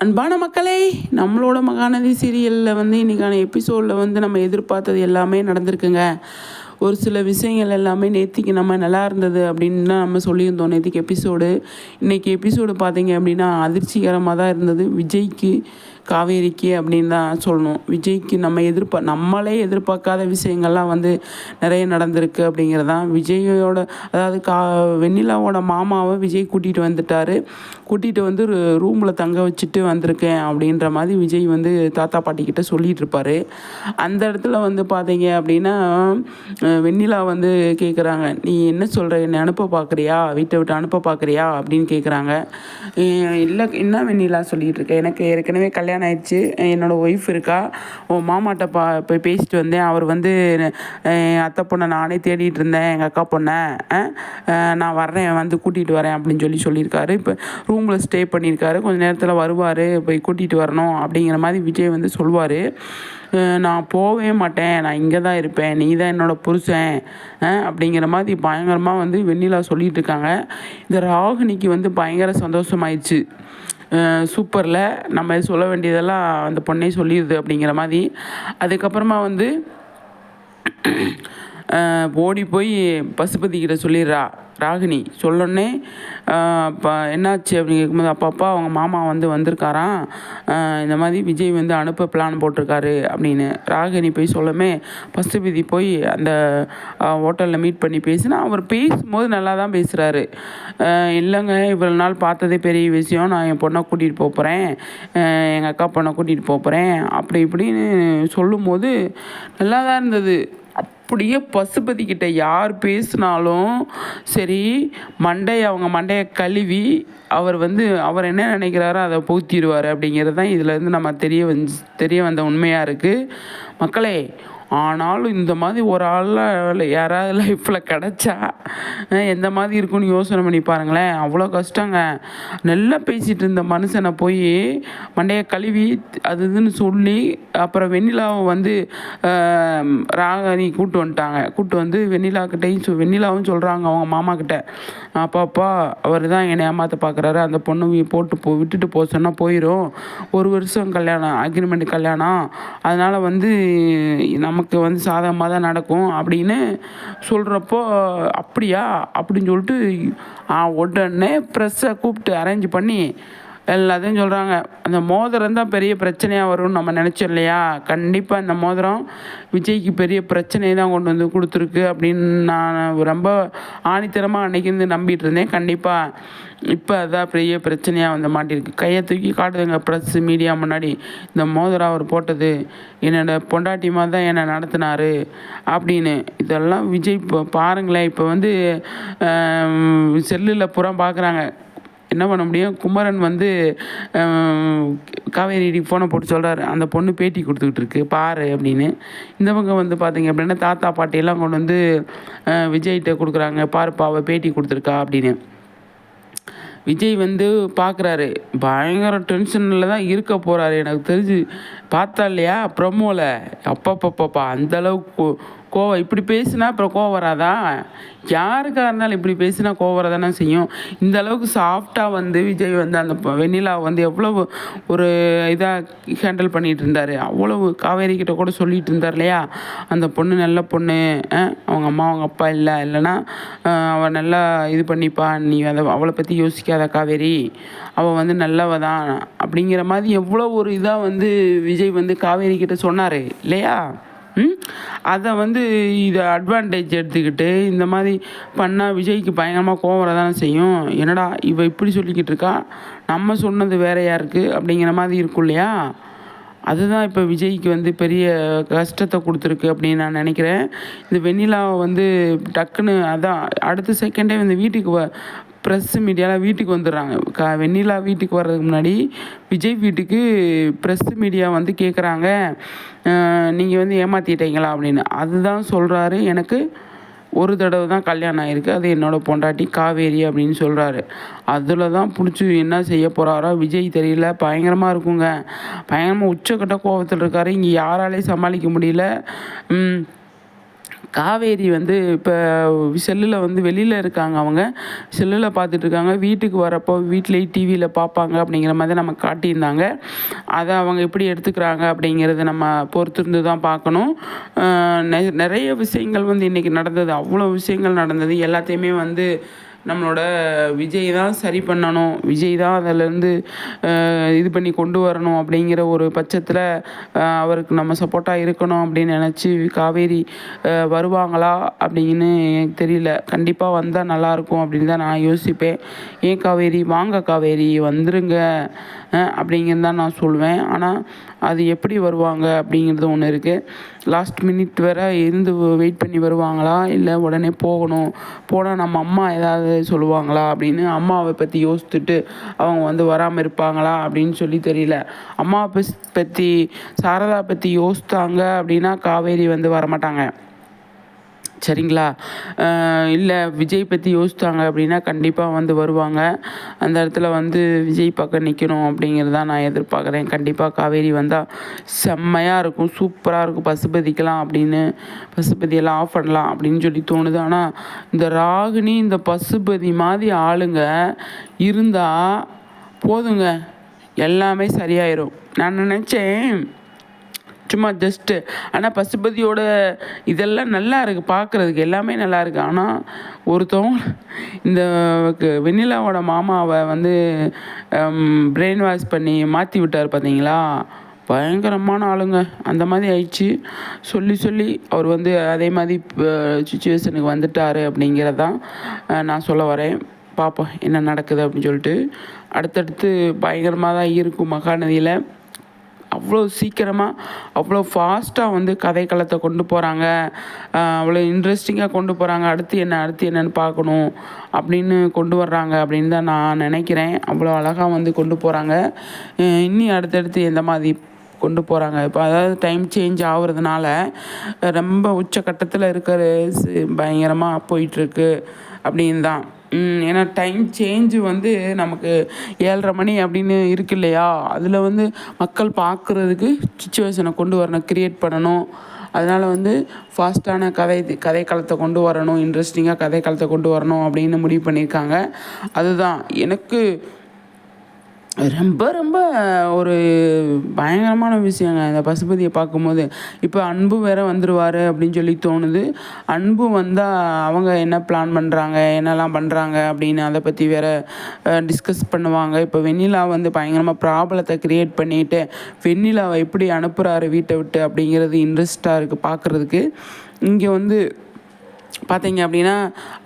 அன்பான மக்களே, நம்மளோட மகாநதி சீரியலில் இன்றைக்கான எபிசோடில் நம்ம எதிர்பார்த்தது எல்லாமே நடந்திருக்குங்க. ஒரு சில விஷயங்கள் எல்லாமே நேத்திக்கு நம்ம நல்லா இருந்தது அப்படின்னு தான் நம்ம சொல்லியிருந்தோம். நேத்திக்கு எபிசோடு, இன்றைக்கி எபிசோடு பார்த்தீங்க அப்படின்னா அதிர்ச்சிகரமாக தான் இருந்தது. விஜய்க்கு காவேரிக்கு அப்படின்னு தான் சொல்லணும். விஜய்க்கு நம்மளே எதிர்பார்க்காத விஷயங்கள்லாம் நிறைய நடந்திருக்கு அப்படிங்கிறது தான். விஜயோட அதாவது வெண்ணிலாவோட மாமாவை விஜய் கூட்டிகிட்டு வந்துட்டார். கூட்டிகிட்டு ரூமில் தங்க வச்சுட்டு வந்திருக்கேன் அப்படின்ற மாதிரி விஜய் தாத்தா பாட்டிக்கிட்ட சொல்லிகிட்டு இருப்பார். அந்த இடத்துல பார்த்தீங்க அப்படின்னா வெண்ணிலா கேட்குறாங்க, நீ என்ன சொல்கிற, என்னை அனுப்ப பார்க்குறியா, வீட்டை விட்டு அனுப்ப பார்க்குறியா அப்படின்னு கேட்குறாங்க. இல்லை, என்ன வெண்ணிலா சொல்லிகிட்டு இருக்கேன், எனக்கு ஏற்கனவே கல்யாணம் ஆயிடுச்சு, என்னோடய ஒய்ஃப் இருக்கா, உன் மாமாட்ட போய் பேசிட்டு வந்தேன். அவர் அத்தை பொண்ணை நானே தேடிட்டு இருந்தேன், எங்கள் அக்கா பொண்ணை, நான் வர்றேன், கூட்டிகிட்டு வரேன் அப்படின்னு சொல்லியிருக்காரு. இப்போ ரூமில் ஸ்டே பண்ணியிருக்காரு, கொஞ்சம் நேரத்தில் வருவார், போய் கூட்டிகிட்டு வரணும் அப்படிங்கிற மாதிரி விஜய் சொல்லுவார். நான் போகவே மாட்டேன், நான் இங்கே தான் இருப்பேன், நீ தான் என்னோடய புருஷன் அப்படிங்கிற மாதிரி பயங்கரமாக வெண்ணிலா சொல்லிகிட்டு இருக்காங்க. இந்த ராகினிக்கு பயங்கர சந்தோஷமாயிடுச்சு. சூப்பரில் நம்ம சொல்ல வேண்டியதெல்லாம் அந்த பொண்ணே சொல்லிடுது அப்படிங்கிற மாதிரி. அதுக்கப்புறமா ஓடி போய் பசுபதிக்கிட்ட சொல்லிடுறா ராகினி. சொல்லோன்னே இப்போ என்னாச்சு அப்படின்னு கேட்கும்போது, அப்பப்பா அவங்க மாமா வந்திருக்காராம், இந்த மாதிரி விஜய் அனுப்ப பிளான் போட்டிருக்காரு அப்படின்னு ராகினி போய் சொல்லமே, பசுபதி போய் அந்த ஹோட்டலில் மீட் பண்ணி பேசினா, அவர் பேசும்போது நல்லா தான் பேசுகிறாரு. இல்லைங்க, இவ்வளோ நாள் பார்த்ததே பெரிய விஷயம், நான் என் பொண்ணை கூட்டிகிட்டு போகிறேன், எங்கள் அக்கா பொண்ணை கூட்டிகிட்டு போகிறேன் அப்படி இப்படின்னு சொல்லும்போது நல்லா தான் இருந்தது. அப்படியே பசுபதிக்கிட்ட யார் பேசினாலும் சரி, அவங்க மண்டையை கழுவி அவர் என்ன நினைக்கிறாரோ அதை பூத்திடுவார் அப்படிங்கிறது தான் இதிலேருந்து நம்ம தெரிய வந்த உண்மையாக இருக்குது மக்களே. ஆனாலும் இந்த மாதிரி ஒரு ஆளில் யாராவது லைஃப்பில் கிடச்சா எந்த மாதிரி இருக்குன்னு யோசனை பண்ணி பாருங்களேன். அவ்வளோ கஷ்டங்க. நல்லா பேசிகிட்டு இருந்த மனுஷனை போய் மண்டையை கழுவி அது இதுன்னு சொல்லி, அப்புறம் வெண்ணிலாவை ராகினி கூப்பிட்டு வெண்ணிலாக்கிட்டையும் வெண்ணிலாவும் சொல்கிறாங்க அவங்க மாமா கிட்ட, அப்பாப்பா அவர் தான் என்னை ஏமாற்ற பார்க்குறாரு, அந்த பொண்ணு விட்டுட்டு போக சொன்னால் போயிடும், 1 வருஷம் கல்யாணம் அக்ரிமெண்ட் கல்யாணம், அதனால் நமக்கு சாதகமாக தான் நடக்கும் அப்படின்னு சொல்கிறப்போ, அப்படியா அப்படின்னு சொல்லிட்டு உடனே ப்ரெஸ்ஸை கூப்பிட்டு அரேஞ்ச் பண்ணி எல்லாத்தையும் சொல்கிறாங்க. அந்த மோதிரம் தான் பெரிய பிரச்சனையாக வரும்னு நம்ம நினச்சோம் இல்லையா? கண்டிப்பாக இந்த மோதிரம் விஜய்க்கு பெரிய பிரச்சனையை தான் கொண்டு கொடுத்துருக்கு அப்படின்னு நான் ரொம்ப ஆணித்தரமாக அன்றைக்கி நம்பிட்டு இருந்தேன். கண்டிப்பாக இப்போ அதான் பெரிய பிரச்சனையாக மாட்டிருக்கு. கையை தூக்கி காட்டுதுங்க ப்ரெஸ்ஸு மீடியா முன்னாடி, இந்த மோதிரம் அவர் போட்டது என்னோடய பொண்டாட்டியமாக தான் என்னை நடத்தினார் அப்படின்னு. இதெல்லாம் விஜய் இப்போ பாருங்களேன், இப்போ செல்லில் புறம் பார்க்குறாங்க, என்ன பண்ண முடியும். குமரன் காவேரி ஃபோனை போட்டு சொல்கிறாரு, அந்த பொண்ணு பேட்டி கொடுத்துக்கிட்டு இருக்கு பாரு அப்படின்னு. இந்த பக்கம் பார்த்தீங்க அப்படின்னா தாத்தா பாட்டியெல்லாம் கொண்டு விஜய்கிட்ட கொடுக்குறாங்க, பாருப்பா அவள் பேட்டி கொடுத்துருக்கா அப்படின்னு. விஜய் பார்க்குறாரு, பயங்கர டென்ஷனில் தான் இருக்க போகிறாரு எனக்கு தெரிஞ்சு. பார்த்தா இல்லையா ப்ரமோவில், அப்பப்பப்பா அந்தளவுக்கு கோவம். இப்படி பேசுனா அப்புறம் கோவம் வராதா? யாருக்காக இருந்தாலும் இப்படி பேசினா கோவம் வரதானே செய்யும். இந்த அளவுக்கு சாஃப்டாக விஜய் அந்த வெண்ணிலா எவ்வளோ ஒரு இதாக ஹேண்டில் பண்ணிகிட்டு இருந்தார். அவ்வளவு காவேரி கிட்ட கூட சொல்லிகிட்டு இருந்தார் இல்லையா, அந்த பொண்ணு நல்ல பொண்ணு, அவங்க அம்மா அவங்க அப்பா இல்லைன்னா அவள் நல்லா இது பண்ணிப்பா, நீ அவளை பற்றி யோசிக்காத காவேரி, அவள் நல்லவ தான் அப்படிங்கிற மாதிரி எவ்வளோ ஒரு இதாக விஜய் காவேரி கிட்ட சொன்னார் இல்லையா? அதை இதை அட்வான்டேஜ் எடுத்துக்கிட்டு இந்த மாதிரி பண்ணால் விஜய்க்கு பயங்கரமாக கோவம் வரதானே செய்யும். என்னடா இவ இப்படி சொல்லிக்கிட்டு இருக்கா, நம்ம சொன்னது வேறையாக இருக்குது அப்படிங்கிற மாதிரி இருக்கும் இல்லையா? அதுதான் இப்போ விஜய்க்கு பெரிய கஷ்டத்தை கொடுத்துருக்கு அப்படின்னு நான் நினைக்கிறேன். இந்த வெண்ணிலாவை டக்குன்னு அதான் அடுத்த செகண்டே வீட்டுக்கு ப்ரெஸ்ஸு மீடியாவில் வீட்டுக்கு வந்துடுறாங்க. வெண்ணிலா வீட்டுக்கு வர்றதுக்கு முன்னாடி விஜய் வீட்டுக்கு ப்ரெஸ்ஸு மீடியா கேட்குறாங்க, நீங்கள் ஏமாற்றிட்டீங்களா அப்படின்னு. அதுதான் சொல்கிறாரு, எனக்கு ஒரு தடவை தான் கல்யாணம் ஆகிருக்கு, அது என்னோடய பொண்டாட்டி காவேரி அப்படின்னு சொல்கிறாரு. அதில் தான் பிடிச்சி என்ன செய்ய போகிறாரோ விஜய் தெரியல. பயங்கரமாக இருக்குங்க, பயங்கரமாக உச்சக்கட்ட கோபத்தில் இருக்கார். இங்கே யாராலையும் சமாளிக்க முடியல. காவேரி வந்து இப்போ செல்லில் வந்து வெளியில் இருக்காங்க, அவங்க செல்லில் பார்த்துட்ருக்காங்க. வீட்டுக்கு வரப்போ வீட்டிலேயே டிவியில் பார்ப்பாங்க அப்படிங்கிற மாதிரி நம்ம காட்டியிருந்தாங்க. அதை அவங்க எப்படி எடுத்துக்கிறாங்க அப்படிங்கிறத நம்ம பொறுத்திருந்து தான் பார்க்கணும். நிறைய விஷயங்கள் வந்து இன்றைக்கி நடந்தது, அவ்வளோ விஷயங்கள் நடந்தது. எல்லாத்தையுமே வந்து நம்மளோட விஜய் தான் சரி பண்ணணும், விஜய் தான் அதிலேருந்து இது பண்ணி கொண்டு வரணும் அப்படிங்கிற ஒரு பட்சத்தில் அவருக்கு நம்ம சப்போர்ட்டாக இருக்கணும் அப்படின்னு நினச்சி காவேரி வருவாங்களா அப்படின்னு எனக்கு தெரியல. கண்டிப்பாக வந்தால் நல்லாயிருக்கும் அப்படின்னு தான் நான் யோசிப்பேன். ஏன் காவேரி, வாங்க காவேரி வந்துருங்க அப்படிங்கிறது தான் நான் சொல்லுவேன். ஆனால் அது எப்படி வருவாங்க அப்படிங்கிறது ஒன்று இருக்குது. லாஸ்ட் மினிட் வேறு இருந்து வெயிட் பண்ணி வருவாங்களா, இல்லை உடனே போனால் நம்ம அம்மா ஏதாவது சொல்லுவாங்களா அப்படின்னு அம்மாவை பற்றி யோசித்துட்டு அவங்க வந்து வராமல் இருப்பாங்களா அப்படின்னு சொல்லி தெரியல. அம்மாவை பற்றி சாரதா பற்றி யோசித்தாங்க அப்படின்னா காவேரி வந்து வரமாட்டாங்க, சரிங்களா? இல்லை விஜய் பற்றி யோசித்தாங்க அப்படின்னா கண்டிப்பாக வந்து வருவாங்க. அந்த இடத்துல வந்து விஜய் பக்கம் நிற்கணும் அப்படிங்கிறது தான் நான் எதிர்பார்க்குறேன். கண்டிப்பாக காவேரி வந்தால் செம்மையாக இருக்கும், சூப்பராக இருக்கும். பசுபதிக்கலாம் அப்படின்னு பசுபதியெல்லாம் ஆஃப் பண்ணலாம் அப்படின்னு சொல்லி தோணுது. ஆனால் இந்த ராகினி இந்த பசுபதி மாதிரி ஆளுங்க இருந்தால் போதுங்க, எல்லாமே சரியாயிரும். நான் நினச்சேன் சும்மா ஜஸ்ட்டு. ஆனால் பசுபதியோட இதெல்லாம் நல்லா இருக்குது, பார்க்குறதுக்கு எல்லாமே நல்லா இருக்குது. ஆனால் ஒருத்தவங்க இந்த வெண்ணிலாவோட மாமாவை வந்து பிரெயின் வாஷ் பண்ணி மாற்றி விட்டார் பார்த்தீங்களா, பயங்கரமான ஆளுங்க. அந்த மாதிரி ஆயிடுச்சு. சொல்லி அவர் வந்து அதே மாதிரி சுச்சுவேஷனுக்கு வந்துட்டார் அப்படிங்கிறதான் நான் சொல்ல வரேன். பார்ப்போம் என்ன நடக்குது அப்படின்னு சொல்லிட்டு. அடுத்தடுத்து பயங்கரமாக தான் இருக்கும் மகாநதியில். அவ்வளோ சீக்கிரமாக அவ்வளோ ஃபாஸ்ட்டாக வந்து கதைக்களத்தை கொண்டு போகிறாங்க, அவ்வளோ இன்ட்ரெஸ்டிங்காக கொண்டு போகிறாங்க. அடுத்து என்னன்னு பார்க்கணும் அப்படின்னு கொண்டு வர்றாங்க அப்படின்னு தான் நான் நினைக்கிறேன். அவ்வளோ அழகாக வந்து கொண்டு போகிறாங்க. இன்னி அடுத்தடுத்து எந்த மாதிரி கொண்டு போகிறாங்க. இப்போ அதாவது டைம் சேஞ்ச் ஆகுறதுனால ரொம்ப உச்சக்கட்டத்தில் இருக்கிற பயங்கரமாக போயிட்டுருக்கு அப்படின்னு தான். ஏன்னா டைம் சேஞ்சு வந்து நமக்கு 7:30 மணி அப்படின்னு இருக்கு இல்லையா, அதில் வந்து மக்கள் பார்க்குறதுக்கு சுச்சுவேஷனை கொண்டு வரணும், க்ரியேட் பண்ணணும். அதனால் வந்து ஃபாஸ்ட்டான கதைக்களத்தை கொண்டு வரணும், இன்ட்ரெஸ்டிங்காக கதைக்களத்தை கொண்டு வரணும் அப்படின்னு முடிவு பண்ணியிருக்காங்க. அதுதான் எனக்கு ரொம்ப ரொம்ப ஒரு பயங்கரமான விஷயங்க இந்த பசுபதியை பார்க்கும்போது. இப்போ அன்பு வேறு வந்துடுவார் அப்படின்னு சொல்லி தோணுது. அன்பு வந்தால் அவங்க என்ன பிளான் பண்ணுறாங்க, என்னெல்லாம் பண்ணுறாங்க அப்படின்னு அதை பற்றி வேறு டிஸ்கஸ் பண்ணுவாங்க. இப்போ வெண்ணிலா வந்து பயங்கரமாக ப்ராப்ளத்தை க்ரியேட் பண்ணிவிட்டு வெண்ணிலாவை எப்படி அனுப்புகிறாரு வீட்டை விட்டு அப்படிங்கிறது இன்ட்ரெஸ்ட்டாக இருக்குது பார்க்குறதுக்கு. இங்கே வந்து பார்த்தீங்க அப்படின்னா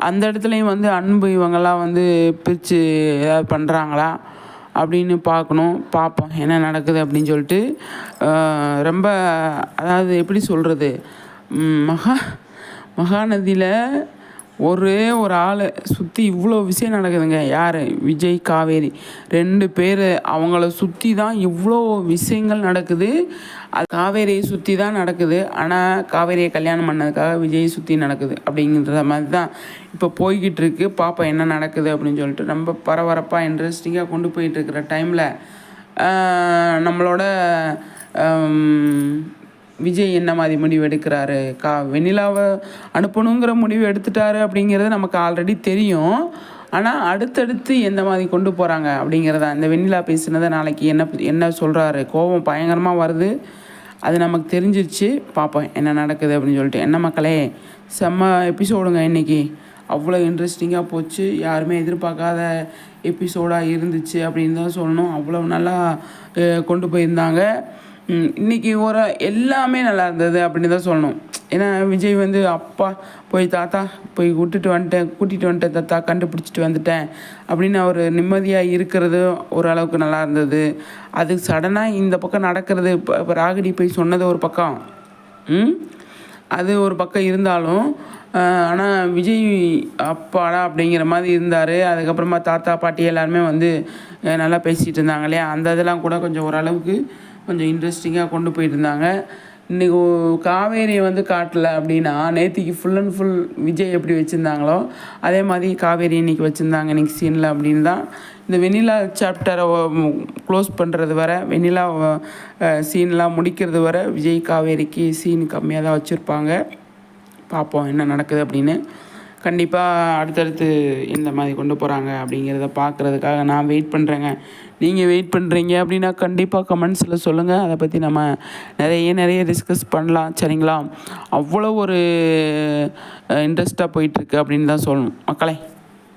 அந்த இடத்துலையும் வந்து அன்பு இவங்கெல்லாம் வந்து பிரித்து ஏதாவது பண்ணுறாங்களா அப்படின்னு பார்ப்போம் என்ன நடக்குது அப்படின்னு சொல்லிட்டு. ரொம்ப அதாவது எப்படி சொல்கிறது, மகாநதியில் ஒரே ஒரு ஆள் சுற்றி இவ்வளோ விஷயம் நடக்குதுங்க. யார்? விஜய், காவேரி 2 பேர். அவங்கள சுற்றி தான் இவ்வளோ விஷயங்கள் நடக்குது. அது காவேரியை சுற்றி தான் நடக்குது. ஆனால் காவேரியை கல்யாணம் பண்ணதுக்காக விஜயை சுற்றி நடக்குது அப்படிங்கிற மாதிரி தான் இப்போ போய்கிட்டு இருக்கு. பார்ப்போம் என்ன நடக்குது அப்படின்னு சொல்லிட்டு. ரொம்ப பரபரப்பாக இன்ட்ரெஸ்டிங்காக கொண்டு போயிட்டுருக்கிற டைமில் நம்மளோட விஜய் என்ன மாதிரி முடிவு எடுக்கிறாரு, வெண்ணிலாவை அனுப்பணுங்கிற முடிவு எடுத்துட்டாரு அப்படிங்கிறது நமக்கு ஆல்ரெடி தெரியும். ஆனால் அடுத்தடுத்து எந்த மாதிரி கொண்டு போகிறாங்க அப்படிங்கிறத, இந்த வெண்ணிலா பேசுனதை நாளைக்கு என்ன சொல்கிறாரு, கோபம் பயங்கரமாக வருது, அது நமக்கு தெரிஞ்சிருச்சு. பார்ப்போம் என்ன நடக்குது அப்படின்னு சொல்லிட்டு. என்ன மக்களே, செம்ம எபிசோடுங்க இன்றைக்கி. அவ்வளோ இன்ட்ரெஸ்டிங்காக போச்சு. யாருமே எதிர்பார்க்காத எபிசோடாக இருந்துச்சு அப்படின்னு தான் சொல்லணும். அவ்வளோ நல்லா கொண்டு போயிருந்தாங்க. இன்றைக்கி எல்லாமே நல்லா இருந்தது அப்படின்னு தான் சொல்லணும். ஏன்னா விஜய் வந்து அப்பா தாத்தா கூட்டிகிட்டு வந்துட்டேன் தாத்தா, கண்டுபிடிச்சிட்டு வந்துட்டேன் அப்படின்னு அவர் நிம்மதியாக இருக்கிறது ஓரளவுக்கு நல்லா இருந்தது. அது சடனாக இந்த பக்கம் நடக்கிறது, இப்போ ராகினி போய் சொன்னது ஒரு பக்கம், அது ஒரு பக்கம் இருந்தாலும் ஆனால் விஜய் அப்பாடா அப்படிங்கிற மாதிரி இருந்தார். அதுக்கப்புறமா தாத்தா பாட்டி எல்லாருமே வந்து நல்லா பேசிகிட்டு இருந்தாங்க இல்லையா, அந்த இதெல்லாம் கூட கொஞ்சம் ஓரளவுக்கு கொஞ்சம் இன்ட்ரெஸ்டிங்காக கொண்டு போயிட்டு இருந்தாங்க. இன்றைக்கி காவேரியை வந்து காட்டலை அப்படின்னா நேற்றுக்கு ஃபுல் அண்ட் ஃபுல் விஜய் எப்படி வச்சுருந்தாங்களோ அதே மாதிரி காவேரி இன்றைக்கி வச்சுருந்தாங்க இன்றைக்கி சீனில் அப்படின்னு தான். இந்த வெண்ணிலா சாப்டரை க்ளோஸ் பண்ணுறது வரை, வெண்ணிலா சீன்லாம் முடிக்கிறது வரை விஜய் காவேரிக்கு சீன் கம்மியாக தான் வச்சுருப்பாங்க. பார்ப்போம் என்ன நடக்குது அப்படின்னு. கண்டிப்பாக அடுத்தடுத்து இந்த மாதிரி கொண்டு போகிறாங்க அப்படிங்கிறத பார்க்குறதுக்காக நான் வெயிட் பண்ணுறேங்க. நீங்கள் வெயிட் பண்ணுறீங்க அப்படின்னா கண்டிப்பாக கமெண்ட்ஸில் சொல்லுங்கள். அதை பற்றி நம்ம நிறைய டிஸ்கஸ் பண்ணலாம். சரிங்களா? அவ்வளோ ஒரு இன்ட்ரெஸ்ட்டாக போயிட்டுருக்கு அப்படின்னு தான் சொல்லணும் மக்களே.